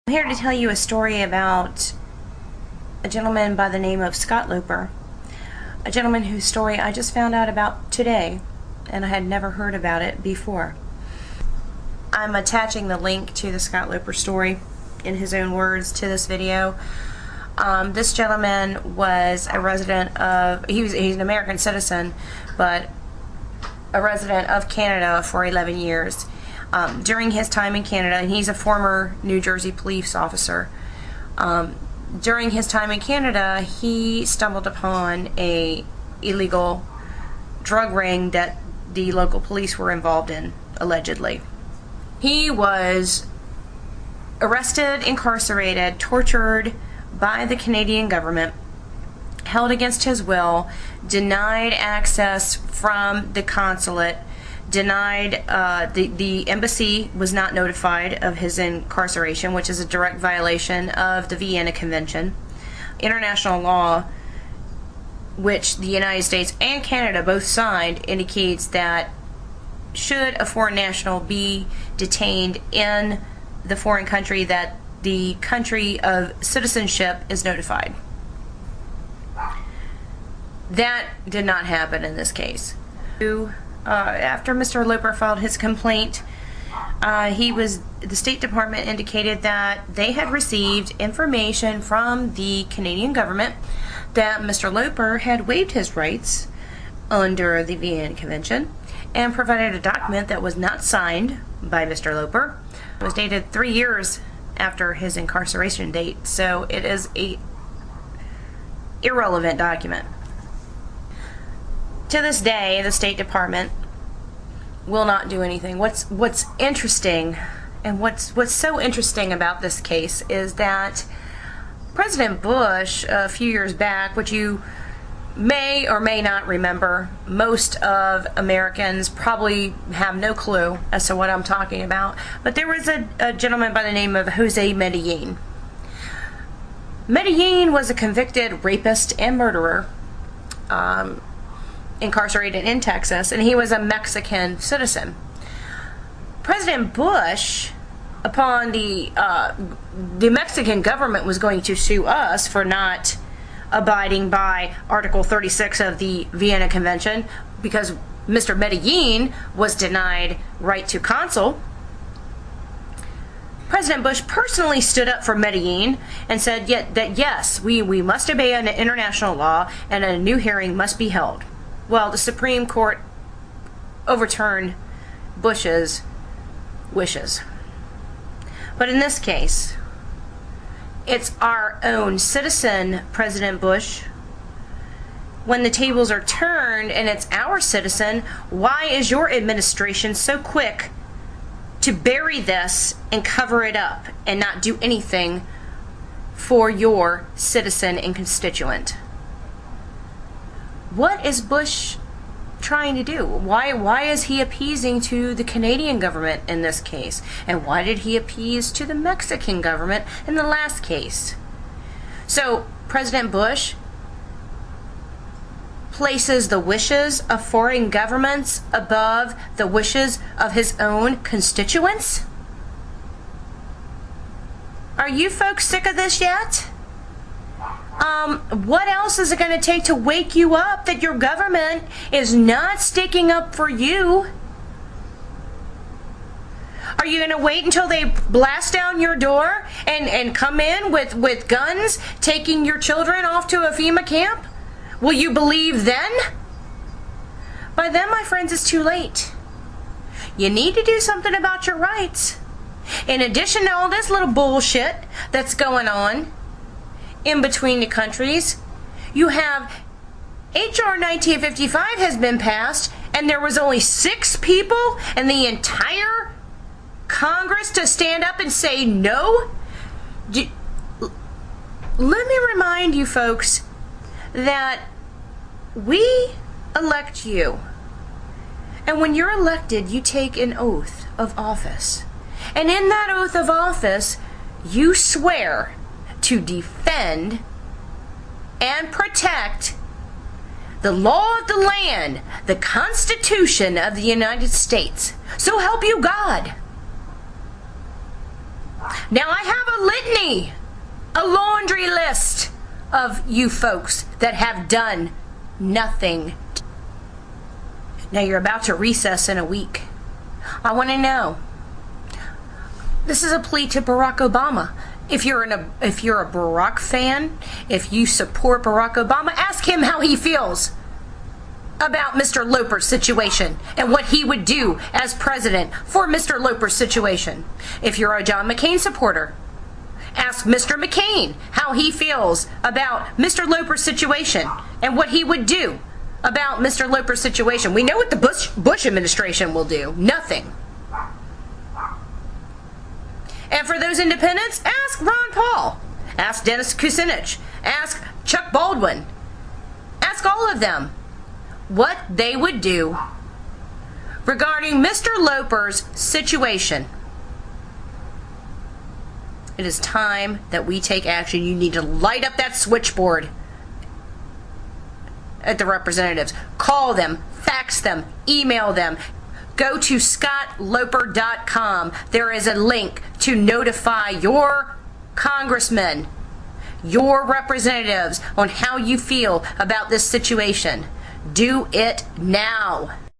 I'm here to tell you a story about a gentleman by the name of Scott Loper, a gentleman whose story I just found out about today, and I had never heard about it before. I'm attaching the link to the Scott Loper story in his own words to this video. This gentleman was a resident of, he's an American citizen, but a resident of Canada for 11 years. During his time in Canada, and he's a former New Jersey police officer, during his time in Canada, he stumbled upon a illegal drug ring that the local police were involved in, allegedly. He was arrested, incarcerated, tortured by the Canadian government, held against his will, denied access from the consulate, denied, the embassy was not notified of his incarceration, which is a direct violation of the Vienna Convention. International law, which the United States and Canada both signed, indicates that should a foreign national be detained in the foreign country, that the country of citizenship is notified. That did not happen in this case. After Mr. Loper filed his complaint, the State Department indicated that they had received information from the Canadian government that Mr. Loper had waived his rights under the Vienna Convention and provided a document that was not signed by Mr. Loper. It was dated 3 years after his incarceration date, so it is a irrelevant document. To this day, the State Department will not do anything. What's interesting, and what's so interesting about this case, is that President Bush, a few years back, which you may or may not remember, most of Americans probably have no clue as to what I'm talking about, but there was a gentleman by the name of Jose Medellin. Medellin was a convicted rapist and murderer, incarcerated in Texas, and he was a Mexican citizen. President Bush, upon the Mexican government was going to sue us for not abiding by Article 36 of the Vienna Convention because Mr. Medellin was denied right to consul. President Bush personally stood up for Medellin and said that yes, we must obey an international law and a new hearing must be held. Well, the Supreme Court overturned Bush's wishes. But in this case, it's our own citizen, President Bush. When the tables are turned and it's our citizen, why is your administration so quick to bury this and cover it up and not do anything for your citizen and constituent? What is Bush trying to do? Why is he appeasing to the Canadian government in this case? And why did he appease to the Mexican government in the last case? So President Bush places the wishes of foreign governments above the wishes of his own constituents? Are you folks sick of this yet? What else is it going to take to wake you up that your government is not sticking up for you? Are you going to wait until they blast down your door and come in with guns, taking your children off to a FEMA camp? Will you believe then? By then, my friends, it's too late. You need to do something about your rights. In addition to all this little bullshit that's going on in between the countries, you have H.R. 1955 has been passed, and there was only 6 people in the entire Congress to stand up and say no. Let me remind you folks that we elect you, and when you're elected, you take an oath of office, and in that oath of office, you swear to defend and protect the law of the land, the Constitution of the United States. So help you God. Now I have a litany, a laundry list of you folks that have done nothing. Now you're about to recess in a week. I want to know. This is a plea to Barack Obama. If you're a Barack fan, if you support Barack Obama, ask him how he feels about Mr. Loper's situation and what he would do as president for Mr. Loper's situation. If you're a John McCain supporter, ask Mr. McCain how he feels about Mr. Loper's situation and what he would do about Mr. Loper's situation. We know what the Bush administration will do. Nothing. And for those independents, ask Ron Paul. Ask Dennis Kucinich. Ask Chuck Baldwin. Ask all of them what they would do regarding Mr. Loper's situation. It is time that we take action. You need to light up that switchboard at the representatives. Call them, fax them, email them. Go to scottloper.com. There is a link to notify your congressmen, your representatives on how you feel about this situation. Do it now.